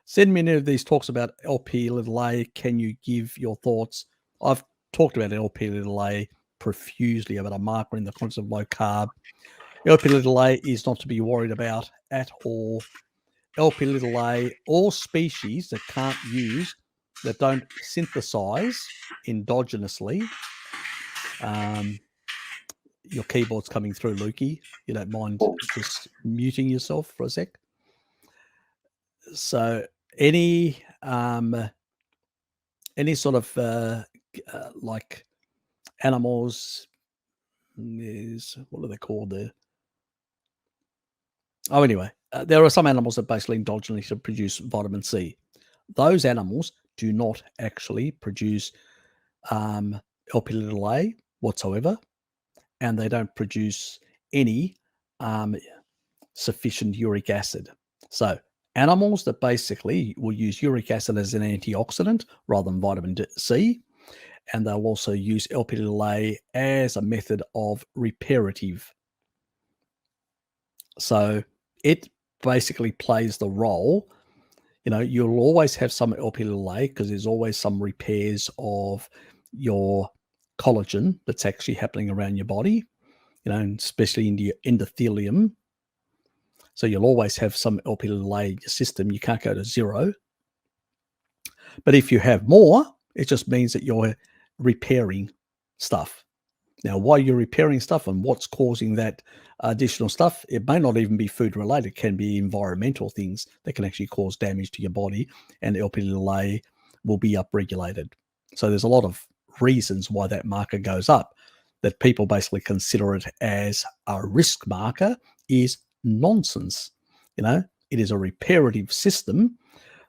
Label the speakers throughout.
Speaker 1: Send me any of these talks about LP little a. Can you give your thoughts? I've talked about LP little a profusely about a marker in the context of low carb. LP little a is not to be worried about at all. LP little a, all species that can't use, that don't synthesize endogenously. Your keyboard's coming through, Lukey. You don't mind just muting yourself for a sec? So any sort of like animals is, what are they called there? Oh, anyway, there are some animals that basically endogenously produce vitamin C. Those animals do not actually produce LP little a whatsoever, and they don't produce any sufficient uric acid. So animals that basically will use uric acid as an antioxidant rather than vitamin C, and they'll also use LP little a as a method of reparative. So it basically plays the role. You'll always have some LP little a because there's always some repairs of your collagen that's actually happening around your body, especially in the endothelium. So you'll always have some LP little a in your system. You can't go to zero. But if you have more, it just means that you're repairing stuff. Now, why you're repairing stuff and what's causing that additional stuff, it may not even be food related. It can be environmental things that can actually cause damage to your body, and LP little a will be upregulated. So there's a lot of reasons why that marker goes up. That people basically consider it as a risk marker is nonsense. It is a reparative system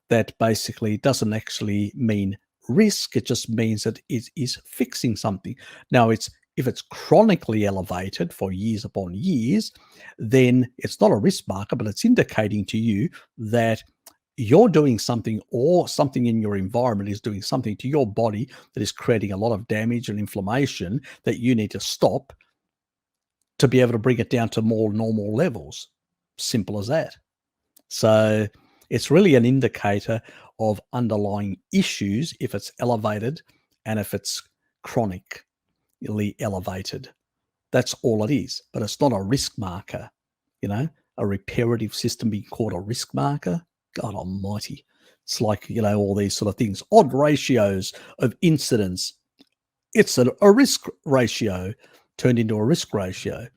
Speaker 1: that basically doesn't actually mean risk. It just means that it is fixing something. Now, if it's chronically elevated for years upon years, then it's not a risk marker, but it's indicating to you that you're doing something, or something in your environment is doing something to your body that is creating a lot of damage and inflammation that you need to stop to be able to bring it down to more normal levels. Simple as that. So it's really an indicator of underlying issues if it's elevated and if it's chronically elevated. That's all it is. But it's not a risk marker, a reparative system being called a risk marker. God almighty. It's like, all these sort of things. Odd ratios of incidence. It's a risk ratio turned into a risk ratio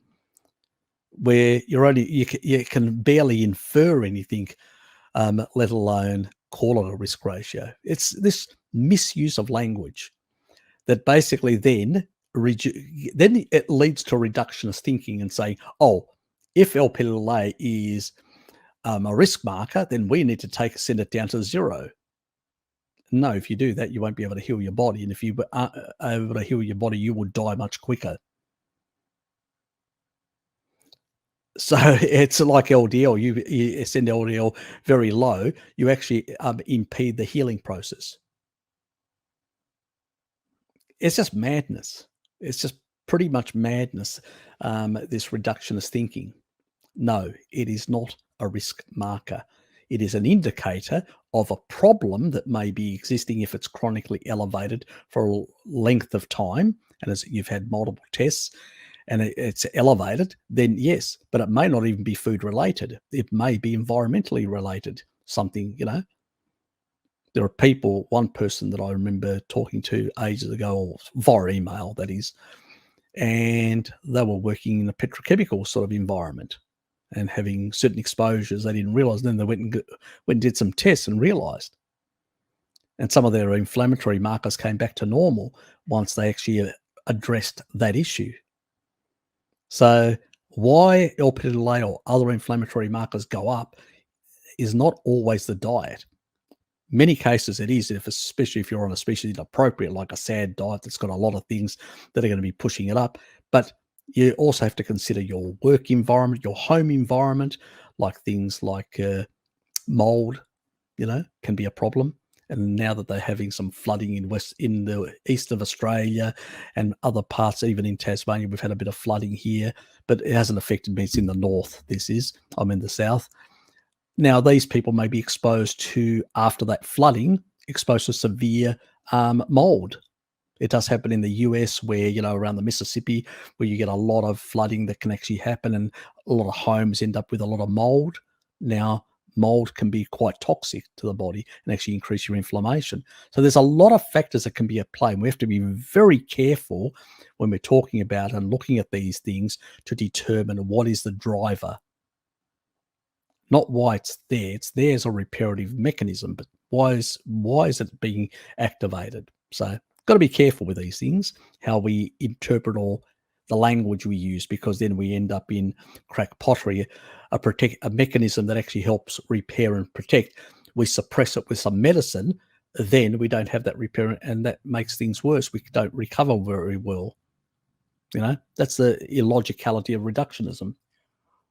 Speaker 1: where you can barely infer anything, let alone call it a risk ratio. It's this misuse of language that basically then it leads to reductionist thinking and saying, oh, if LP little a is a risk marker, then we need to send it down to zero. No, if you do that, you won't be able to heal your body. And if you aren't able to heal your body, you will die much quicker. So it's like LDL. You send LDL very low, you actually impede the healing process. It's just madness. It's just pretty much madness, this reductionist thinking. No, it is not a risk marker. It is an indicator of a problem that may be existing if it's chronically elevated for a length of time, and as you've had multiple tests, and it's elevated, then yes, but it may not even be food related. It may be environmentally related, something, There are people, one person that I remember talking to ages ago, or via email, that is, and they were working in a petrochemical sort of environment and having certain exposures they didn't realize. Then they went and did some tests and realized. And some of their inflammatory markers came back to normal once they actually addressed that issue. So why LP little a or other inflammatory markers go up is not always the diet. Many cases it is, especially if you're on a species inappropriate, like a SAD diet that's got a lot of things that are going to be pushing it up. But you also have to consider your work environment, your home environment, like things like mold, can be a problem. And now that they're having some flooding in the east of Australia and other parts, even in Tasmania, we've had a bit of flooding here, but it hasn't affected me. It's in the north. I'm in the south. Now, these people may be exposed to, after that flooding, exposed to severe mold. It does happen in the US where, around the Mississippi, where you get a lot of flooding that can actually happen and a lot of homes end up with a lot of mold. Now, mold can be quite toxic to the body and actually increase your inflammation. So there's a lot of factors that can be at play. And we have to be very careful when we're talking about and looking at these things to determine what is the driver, not why it's there. It's there as a reparative mechanism, but why is it being activated? So got to be careful with these things, how we interpret all the language we use, because then we end up in crack pottery, a mechanism that actually helps repair and protect. We suppress it with some medicine, then we don't have that repair, and that makes things worse. We don't recover very well. That's the illogicality of reductionism.